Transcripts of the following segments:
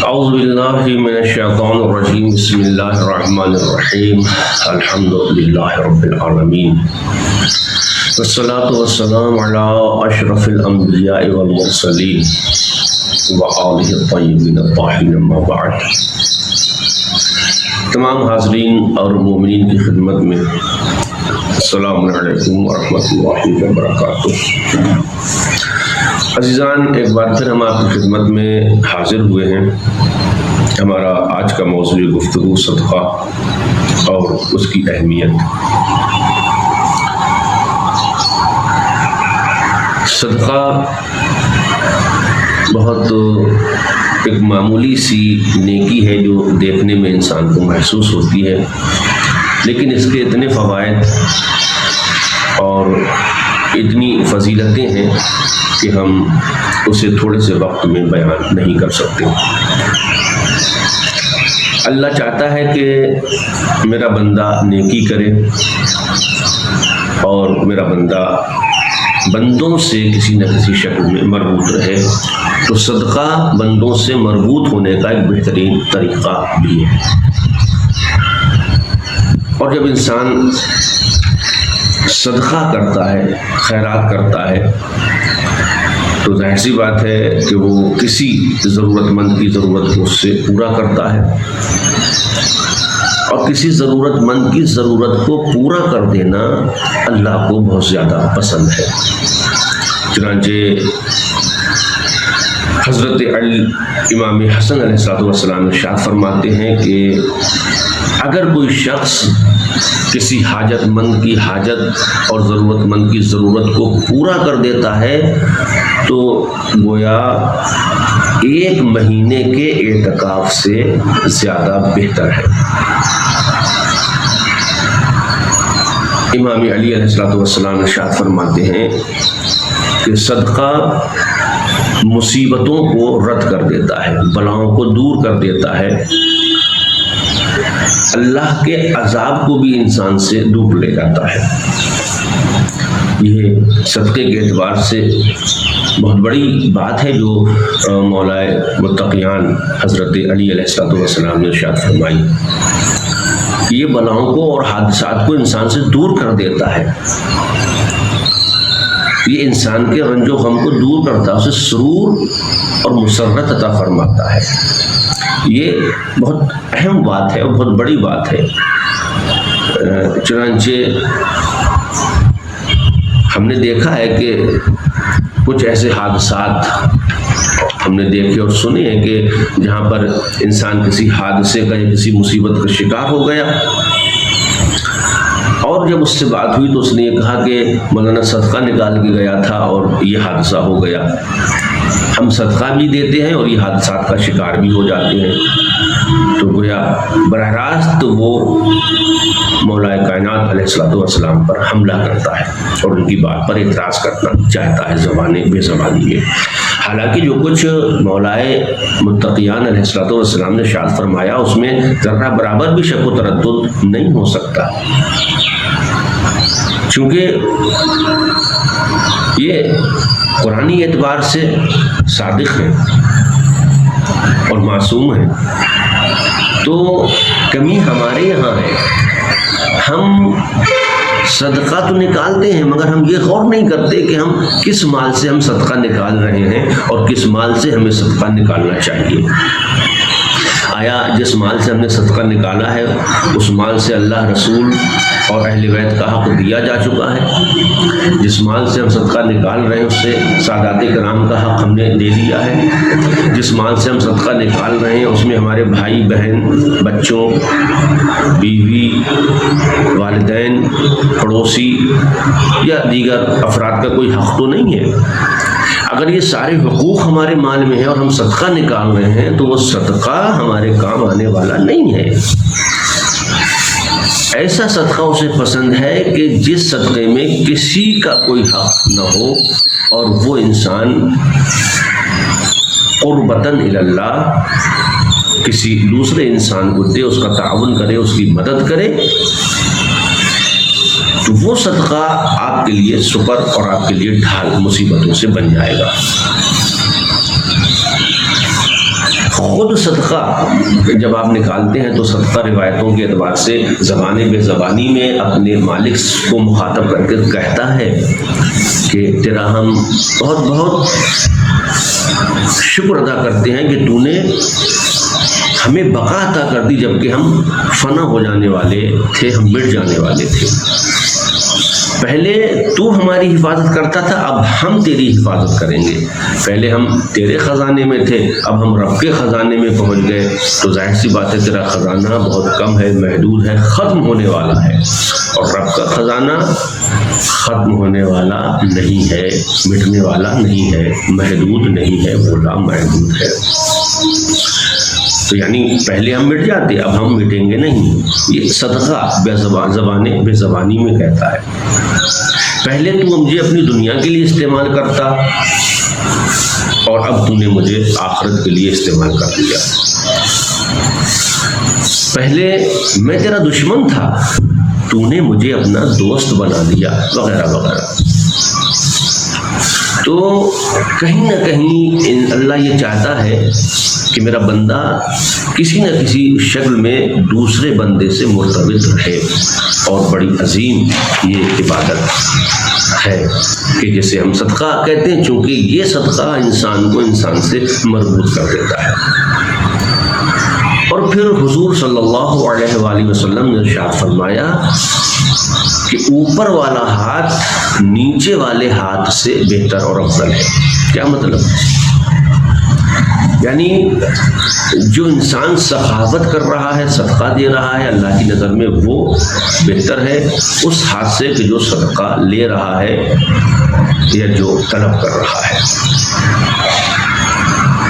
اعوذ باللہ من الشیطان الرجیم بسم اللہ الرحمن الرحیم الحمد للہ رب العالمین والصلاة والسلام علی اشرف الانبیاء والمرسلین وآلہ الطیبین الطاہرین اما بعد۔ تمام حاضرین اور مومنین کی خدمت میں السلام علیکم ورحمۃ اللہ وبرکاتہ۔ عزیزان، ایک بار پھر ہم آپ کی خدمت میں حاضر ہوئے ہیں۔ ہمارا آج کا موضوع گفتگو صدقہ اور اس کی اہمیت۔ صدقہ بہت ایک معمولی سی نیکی ہے جو دیکھنے میں انسان کو محسوس ہوتی ہے، لیکن اس کے اتنے فوائد اور اتنی فضیلتیں ہیں کہ ہم اسے تھوڑے سے وقت میں بیان نہیں کر سکتے۔ اللہ چاہتا ہے کہ میرا بندہ نیکی کرے اور میرا بندہ بندوں سے کسی نہ کسی شکل میں مربوط رہے، تو صدقہ بندوں سے مربوط ہونے کا ایک بہترین طریقہ بھی ہے۔ اور جب انسان صدقہ کرتا ہے، خیرات کرتا ہے، تو ظاہر سی بات ہے کہ وہ کسی ضرورت مند کی ضرورت کو اس سے پورا کرتا ہے، اور کسی ضرورت مند کی ضرورت کو پورا کر دینا اللہ کو بہت زیادہ پسند ہے۔ چنانچہ حضرت علی امام حسن علیہ السلام ارشاد فرماتے ہیں کہ اگر کوئی شخص کسی حاجت مند کی حاجت اور ضرورت مند کی ضرورت کو پورا کر دیتا ہے تو گویا 1 مہینے کے اعتکاف سے زیادہ بہتر ہے۔ امام علی علیہ السلام ارشاد فرماتے ہیں کہ صدقہ مصیبتوں کو رد کر دیتا ہے، بلاؤں کو دور کر دیتا ہے، اللہ کے عذاب کو بھی انسان سے دور لے جاتا ہے۔ یہ صدقے کے اعتبار سے بہت بڑی بات ہے جو مولائے متقیان حضرت علی علیہ السلام نے ارشاد فرمائی۔ یہ بلاؤں کو اور حادثات کو انسان سے دور کر دیتا ہے، یہ انسان کے رنج و غم کو دور کرتا ہے، اسے سرور اور مسرت عطا فرماتا ہے۔ یہ بہت اہم بات ہے اور بہت بڑی بات ہے۔ چنانچہ ہم نے دیکھا ہے کہ کچھ ایسے حادثات ہم نے دیکھے اور سنے ہیں کہ جہاں پر انسان کسی حادثے کا یا کسی مصیبت کا شکار ہو گیا، اور جب اس سے بات ہوئی تو اس نے یہ کہا کہ مولانا صدقہ نکال کے گیا تھا اور یہ حادثہ ہو گیا۔ ہم صدقہ بھی دیتے ہیں اور یہ حادثات کا شکار بھی ہو جاتے ہیں، تو گویا براہ راست وہ مولا کائنات علیہ السلام پر حملہ کرتا ہے اور ان کی بات پر اعتراض کرنا چاہتا ہے زبان بے زبانی میں۔ حالانکہ جو کچھ مولائے متقیان علیہ السلام نے ارشاد فرمایا اس میں ذرہ برابر بھی شک و تردد نہیں ہو سکتا، چونکہ یہ قرآنی اعتبار سے صادق ہے اور معصوم ہے، تو کمی ہمارے یہاں ہے۔ ہم صدقہ تو نکالتے ہیں مگر ہم یہ غور نہیں کرتے کہ ہم کس مال سے ہم صدقہ نکال رہے ہیں اور کس مال سے ہمیں صدقہ نکالنا چاہیے۔ آیا جس مال سے ہم نے صدقہ نکالا ہے اس مال سے اللہ، رسول اور اہل بیت کا حق دیا جا چکا ہے؟ جس مال سے ہم صدقہ نکال رہے ہیں اس سے سادات کرام کا حق ہم نے دے دیا ہے؟ جس مال سے ہم صدقہ نکال رہے ہیں اس میں ہمارے بھائی بہن، بچوں، بیوی، والدین، پڑوسی یا دیگر افراد کا کوئی حق تو نہیں ہے؟ اگر یہ سارے حقوق ہمارے مال میں ہیں اور ہم صدقہ نکال رہے ہیں تو وہ صدقہ ہمارے کام آنے والا نہیں ہے۔ ایسا صدقہ اسے پسند ہے کہ جس صدقے میں کسی کا کوئی حق نہ ہو اور وہ انسان قربتاً الی اللہ کسی دوسرے انسان کو دے، اس کا تعاون کرے، اس کی مدد کرے، تو وہ صدقہ آپ کے لیے سپر اور آپ کے لیے ڈھال مصیبتوں سے بن جائے گا۔ خود صدقہ جب آپ نکالتے ہیں تو صدقہ روایتوں کے اعتبار سے زبان بے زبانی میں اپنے مالک کو مخاطب کر کے کہتا ہے کہ تیرا ہم بہت بہت شکر ادا کرتے ہیں کہ تو نے ہمیں بقا عطا کر دی جبکہ ہم فنا ہو جانے والے تھے، ہم مٹ جانے والے تھے۔ پہلے تو ہماری حفاظت کرتا تھا، اب ہم تیری حفاظت کریں گے۔ پہلے ہم تیرے خزانے میں تھے، اب ہم رب کے خزانے میں پہنچ گئے، تو ظاہر سی بات ہے تیرا خزانہ بہت کم ہے، محدود ہے، ختم ہونے والا ہے، اور رب کا خزانہ ختم ہونے والا نہیں ہے، مٹنے والا نہیں ہے، محدود نہیں ہے، وہ لامحدود ہے۔ تو یعنی پہلے ہم مٹ جاتے، اب ہم مٹیں گے نہیں۔ یہ صدقہ بے زبانی میں کہتا ہے۔ پہلے تو مجھے اپنی دنیا کے لیے استعمال کرتا، اور اب تو نے مجھے آخرت کے لیے استعمال کر دیا۔ پہلے میں تیرا دشمن تھا، تو نے مجھے اپنا دوست بنا دیا، وغیرہ وغیرہ۔ تو کہیں نہ کہیں اللہ یہ چاہتا ہے کہ میرا بندہ کسی نہ کسی شکل میں دوسرے بندے سے مرتبط رہے، اور بڑی عظیم یہ عبادت ہے کہ جسے ہم صدقہ کہتے ہیں، چونکہ یہ صدقہ انسان کو انسان سے مربوط کر دیتا ہے۔ اور پھر حضور صلی اللہ علیہ وآلہ وسلم نے ارشاد فرمایا کہ اوپر والا ہاتھ نیچے والے ہاتھ سے بہتر اور افضل ہے۔ کیا مطلب؟ یعنی جو انسان سخاوت کر رہا ہے، صدقہ دے رہا ہے، اللہ کی نظر میں وہ بہتر ہے اس ہاتھ سے کہ جو صدقہ لے رہا ہے یا جو طلب کر رہا ہے۔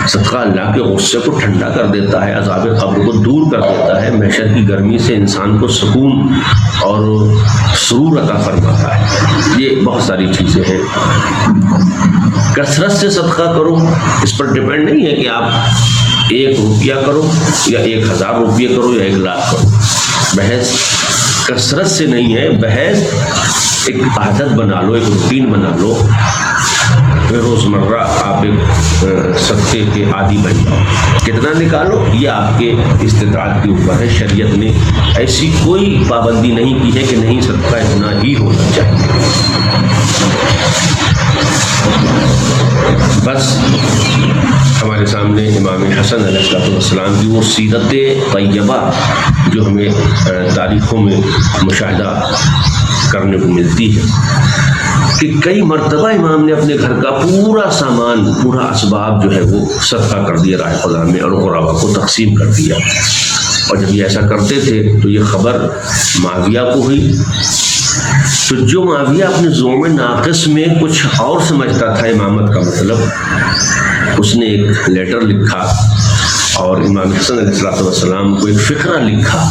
صدقہ اللہ کے غصے کو ٹھنڈا کر دیتا ہے، عذاب قبر کو دور کر دیتا ہے، محشر کی گرمی سے انسان کو سکون اور سرور عطا فرماتا ہے۔ یہ بہت ساری چیزیں ہیں۔ کثرت سے صدقہ کرو، اس پر ڈیپینڈ نہیں ہے کہ آپ 1 روپیہ کرو یا 1000 روپیہ کرو یا 1 لاکھ کرو۔ بحث کثرت سے نہیں ہے، بحث ایک عادت بنا لو، ایک روٹین بنا لو، روزمرہ آپ ایک صدقے کے عادی بن جاؤ۔ کتنا نکالو یہ آپ کے استطاعت کے اوپر ہے۔ شریعت نے ایسی کوئی پابندی نہیں کی ہے کہ نہیں صدقہ اتنا ہی ہونا چاہیے۔ بس ہمارے سامنے امام حسن علیہ السلام کی وہ سیرت طیبہ جو ہمیں تاریخوں میں مشاہدہ کرنے کو ملتی ہے کہ کئی مرتبہ امام نے اپنے گھر کا پورا سامان، پورا اسباب جو ہے وہ صدقہ کر دیا راہ خدا میں، اور غربا کو تقسیم کر دیا۔ اور جب یہ ایسا کرتے تھے تو یہ خبر معاویہ کو ہوئی، تو جو معاویہ اپنے زوم ناقص میں کچھ اور سمجھتا تھا امامت کا مطلب، اس نے ایک لیٹر لکھا اور امام حسن علیہ السلام کو ایک فقرہ لکھا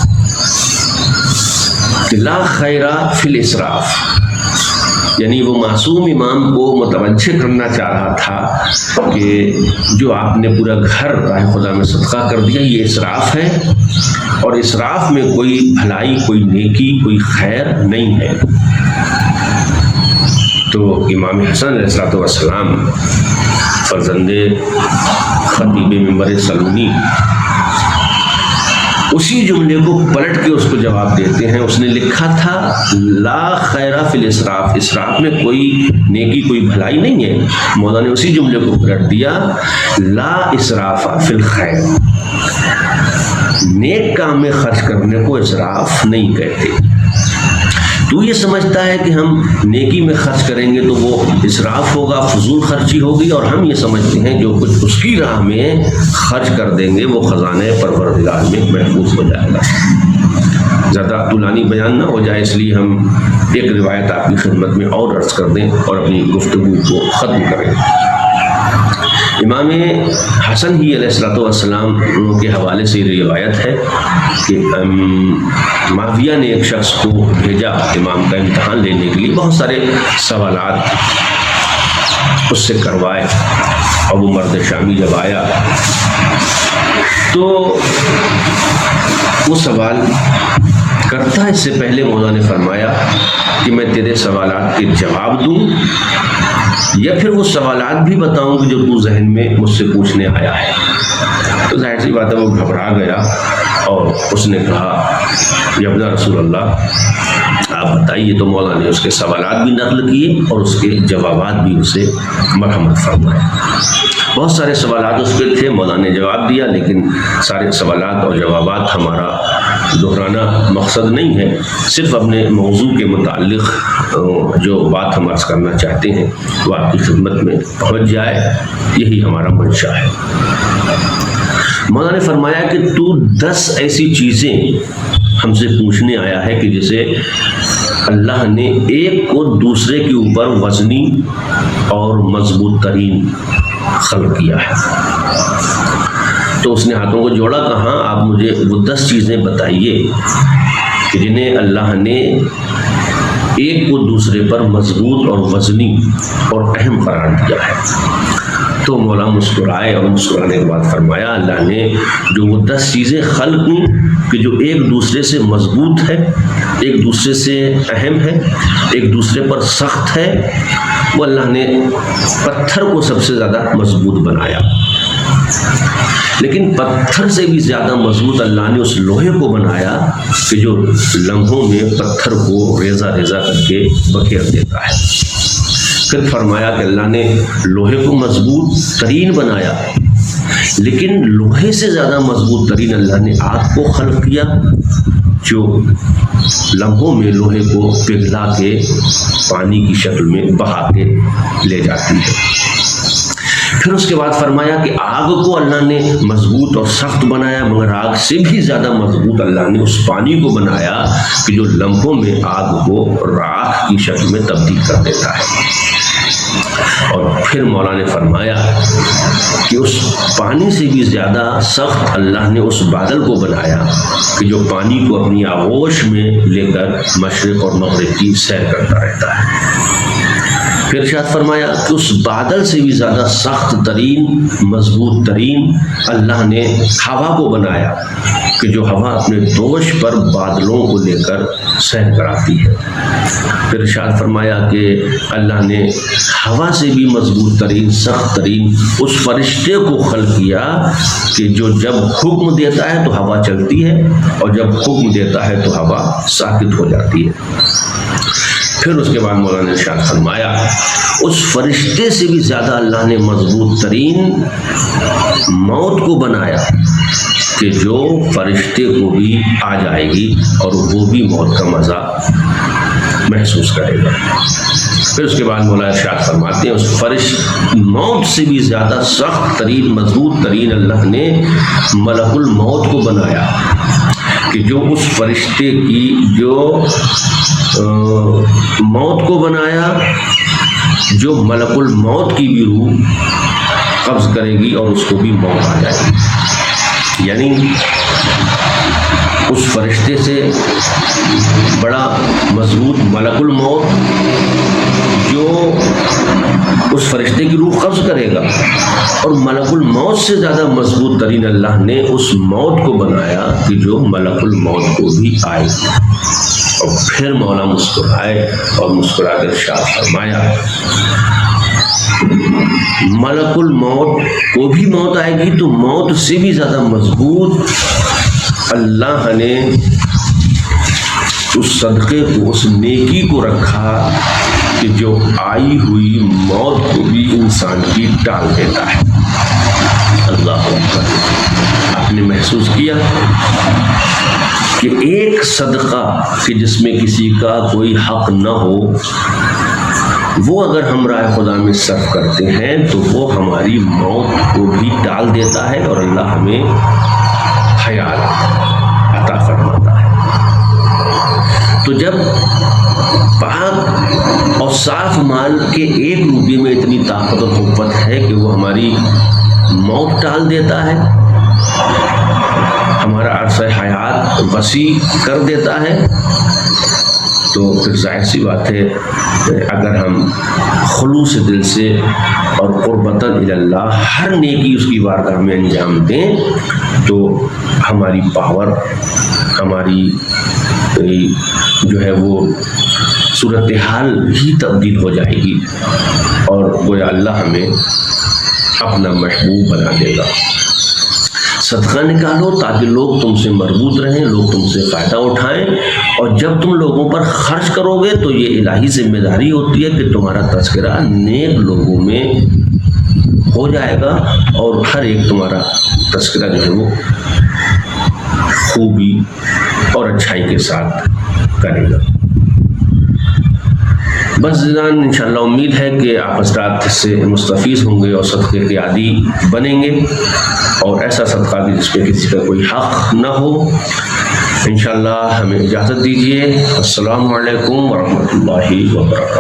کہ لا خیر فی الاسراف، یعنی وہ معصوم امام کو متوجہ کرنا چاہ رہا تھا کہ جو آپ نے پورا گھر راہ خدا میں صدقہ کر دیا یہ اسراف ہے، اور اسراف میں کوئی بھلائی، کوئی نیکی، کوئی خیر نہیں ہے۔ تو امام حسن علیہ السلام فرزند خطیب منبر سلونی اسی جملے کو پلٹ کے اس کو جواب دیتے ہیں۔ اس نے لکھا تھا لا خیر فی الاسراف، اسراف میں کوئی نیکی، کوئی بھلائی نہیں ہے۔ مولا نے اسی جملے کو پلٹ دیا لا اسراف فی الخیر، نیک کام میں خرچ کرنے کو اسراف نہیں کہتے۔ تو یہ سمجھتا ہے کہ ہم نیکی میں خرچ کریں گے تو وہ اسراف ہوگا، فضول خرچی ہوگی، اور ہم یہ سمجھتے ہیں جو کچھ اس کی راہ میں خرچ کر دیں گے وہ خزانے پروردگار میں محفوظ ہو جائے گا۔ زیادہ طولانی بیان نہ ہو جائے اس لیے ہم ایک روایت آپ کی خدمت میں اور عرض کر دیں اور اپنی گفتگو کو ختم کریں۔ امام حسن ہی علیہ السلام کے حوالے سے یہ روایت ہے کہ معاویہ نے ایک شخص کو بھیجا امام کا امتحان لینے کے لیے، بہت سارے سوالات اس سے کروائے، اور وہ مرد شامی جب آیا تو وہ سوال کرتا، اس سے پہلے مولا نے فرمایا کہ میں تیرے سوالات کے جواب دوں یا پھر وہ سوالات بھی بتاؤں کہ جو تو ذہن میں مجھ سے پوچھنے آیا ہے۔ تو ظاہر سی بات ہے وہ گھبرا گیا اور اس نے کہا یا رسول اللہ آپ بتائیے. تو مولا نے اس کے سوالات بھی نقل کیے اور اس کے جوابات بھی اسے مرحمت فرمائے. بہت سارے سوالات اس کے تھے، مولا نے جواب دیا، لیکن سارے سوالات اور جوابات ہمارا دہرانا مقصد نہیں ہے، صرف اپنے موضوع کے متعلق جو بات ہم عرض کرنا چاہتے ہیں وہ آپ کی خدمت میں پہنچ جائے، یہی ہمارا منشا ہے. مولا نے فرمایا کہ تو 10 ایسی چیزیں ہم سے پوچھنے آیا ہے کہ جسے اللہ نے ایک کو دوسرے کے اوپر وزنی اور مضبوط ترین خلق کیا ہے. تو اس نے ہاتھوں کو جوڑا، کہا آپ مجھے وہ 10 چیزیں بتائیے کہ جنہیں اللہ نے ایک کو دوسرے پر مضبوط اور وزنی اور اہم قرار دیا ہے. تو مولا مسکرائے اور مسکرانے کے بعد فرمایا اللہ نے جو وہ 10 چیزیں خلق کی کہ جو ایک دوسرے سے مضبوط ہے، ایک دوسرے سے اہم ہے، ایک دوسرے پر سخت ہے، وہ اللہ نے پتھر کو سب سے زیادہ مضبوط بنایا. لیکن پتھر سے بھی زیادہ مضبوط اللہ نے اس لوہے کو بنایا کہ جو لمحوں میں پتھر کو ریزہ ریزہ کر کے بکھیر دیتا ہے. پھر فرمایا کہ اللہ نے لوہے کو مضبوط ترین بنایا، لیکن لوہے سے زیادہ مضبوط ترین اللہ نے آگ کو خلق کیا جو لمحوں میں لوہے کو پگھلا کے پانی کی شکل میں بہا کے لے جاتی ہے. پھر اس کے بعد فرمایا کہ آگ کو اللہ نے مضبوط اور سخت بنایا، مگر آگ سے بھی زیادہ مضبوط اللہ نے اس پانی کو بنایا کہ جو لمحوں میں آگ کو راکھ کی شکل میں تبدیل کر دیتا ہے. اور پھر مولا نے فرمایا کہ اس پانی سے بھی زیادہ سخت اللہ نے اس بادل کو بنایا کہ جو پانی کو اپنی آغوش میں لے کر مشرق اور مغرب کی سیر کرتا رہتا ہے. پھر ارشاد فرمایا کہ اس بادل سے بھی زیادہ سخت ترین مضبوط ترین اللہ نے ہوا کو بنایا کہ جو ہوا اپنے دوش پر بادلوں کو لے کر سیر کراتی ہے. پھر ارشاد فرمایا کہ اللہ نے ہوا سے بھی مضبوط ترین سخت ترین اس فرشتے کو خلق کیا کہ جو جب حکم دیتا ہے تو ہوا چلتی ہے اور جب حکم دیتا ہے تو ہوا ساکت ہو جاتی ہے. پھر اس کے بعد مولانا نے ارشاد فرمایا اس فرشتے سے بھی زیادہ اللہ نے مضبوط ترین موت کو بنایا کہ جو فرشتے کو بھی آ جائے گی اور وہ بھی موت کا مزہ محسوس کرے گا. پھر اس کے بعد مولا ارشاد فرماتے ہیں اس موت سے بھی زیادہ سخت ترین مضبوط ترین اللہ نے ملک الموت کو بنایا کہ جو اس فرشتے کی جو موت کو بنایا جو ملک الموت کی بھی روح قبض کرے گی اور اس کو بھی موت آ جائے گی. یعنی اس فرشتے سے بڑا مضبوط ملک الموت جو اس فرشتے کی روح قبض کرے گا، اور ملک الموت سے زیادہ مضبوط ترین اللہ نے اس موت کو بنایا کہ جو ملک الموت کو بھی آئے گی. اور پھر مولا مسکرائے اور مسکرا کر ارشاد فرمایا ملک الموت کو بھی موت آئے گی تو موت سے بھی زیادہ مضبوط اللہ نے اس صدقے کو اس نیکی کو رکھا کہ جو آئی ہوئی موت کو بھی انسان کی ٹال دیتا ہے. اللہ اکبر. آپ نے محسوس کیا کہ ایک صدقہ کہ جس میں کسی کا کوئی حق نہ ہو وہ اگر ہم راہ خدا میں صرف کرتے ہیں تو وہ ہماری موت کو بھی ٹال دیتا ہے اور اللہ ہمیں حیات عطا فرماتا ہے. تو جب پاک اور صاف مال کے 1 روپے میں اتنی طاقت اور قوت ہے کہ وہ ہماری موت ٹال دیتا ہے، ہمارا عرصہ حیات وسیع کر دیتا ہے، تو پھر ظاہر سی بات ہے اگر ہم خلوص دل سے اور قربتاً الی اللہ ہر نیکی اس کی بارگاہ میں انجام دیں تو ہماری پاور، ہماری جو ہے وہ صورتحال ہی تبدیل ہو جائے گی اور گویا اللہ ہمیں اپنا محبوب بنا دے گا. صدقہ نکالو تاکہ لوگ تم سے مربوط رہیں، لوگ تم سے فائدہ اٹھائیں، اور جب تم لوگوں پر خرچ کرو گے تو یہ الہی ذمہ داری ہوتی ہے کہ تمہارا تذکرہ نیک لوگوں میں ہو جائے گا، اور ہر ایک تمہارا تذکرہ جو ہے وہ خوبی اور اچھائی کے ساتھ کرے گا۔ بس جنان انشاءاللہ امید ہے کہ آپ حضرات اس سے مستفیض ہوں گے اور صدقے کے عادی بنیں گے، اور ایسا صدقہ بھی جس پہ کسی کا کوئی حق نہ ہو۔ انشاءاللہ ہمیں اجازت دیجیے۔ السلام علیکم ورحمۃ اللہ وبرکاتہ۔